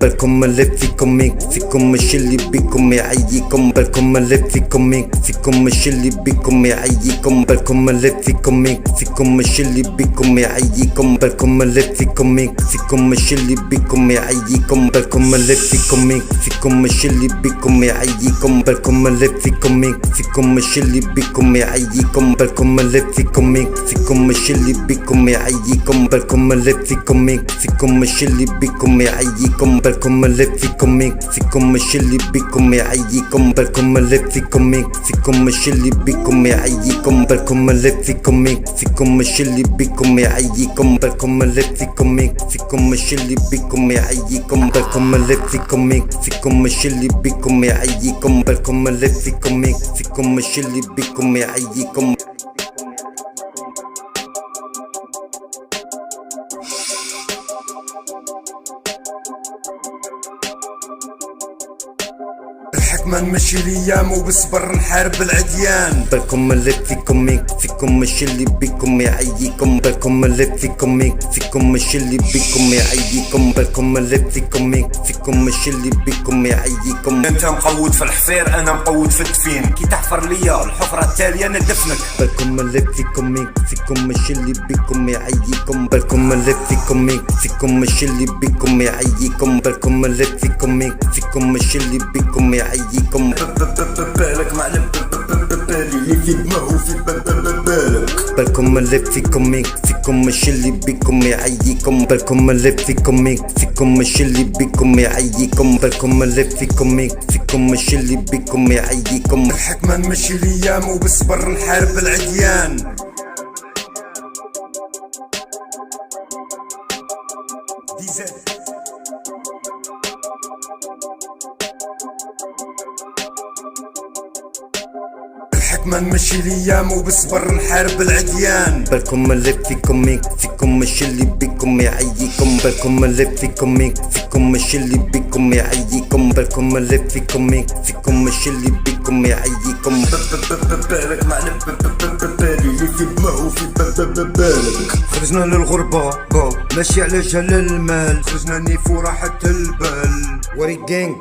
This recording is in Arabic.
بالكم اللي فيكم مش اللي بيكم يعييكم. بالكم اللي فيكم مش اللي بيكم يعييكم. بالكم اللي فيكم مش اللي بيكم يعييكم. بالكم اللي فيكم مش اللي بيكم يعييكم. بالكم اللي فيكم مش اللي بيكم يعييكم. بالكم اللي فيكم مش اللي بيكم يعييكم. بالكم اللي فيكم مش اللي بيكم يعييكم. بالكم اللي فيكم مش اللي بيكم يعييكم. بالكم اللي فيكم مش اللي بيكم يعييكم. بالكم اللي فيكم مش اللي بيكم يعييكم. بالكم اللي فيكم مش اللي بيكم يعييكم. بالكم اللي فيكم مش اللي بيكم يعييكم. بالكم اللي فيكم مش اللي بيكم يعييكم. بالكم اللي فيكم مش اللي بيكم يعييكم. الحكمة نمشي الايام وبصبر نحارب العديان. بالكم اللي فيكم مش اللي بيكم يعييكم. بالكم اللي فيكم مش اللي بيكم يعييكم. بالكم اللي فيكم مش اللي بيكم يعييكم. انت مقود في الحفير انا مقود في الدفين، كي تحفر ليا الحفرة التالية انا دفنك. بالكم اللي فيكم مش اللي بيكم يعييكم. بالكم اللي فيكم مش اللي بيكم يعييكم. بالكم اللي فيكم مش اللي بيكم يعييكم. بالك معلم بالي اللي في دماغه في بالك. بالكم اللي فيكم مش اللي بيكم يعييكم. بالكم اللي فيكم مش اللي بيكم يعييكم. بالكم اللي فيكم مش اللي بيكم يعييكم. الحكمة نمشي الايام وبصبر نحارب العديان. الحكمة نمشي الايام وبصبر نحارب العديان. بالكم اللي فيكم مش اللي بيكم يعييكم. بالكم اللي فيكم مش اللي بيكم يعييكم. بالكم اللي فيكم مش اللي بيكم يعييكم. بالك معلم بالي اللي في دماغه في بالك. خرجنا للغربة ماشي على جهل المال، خرجنا نيفو راحة البال. وري جانج.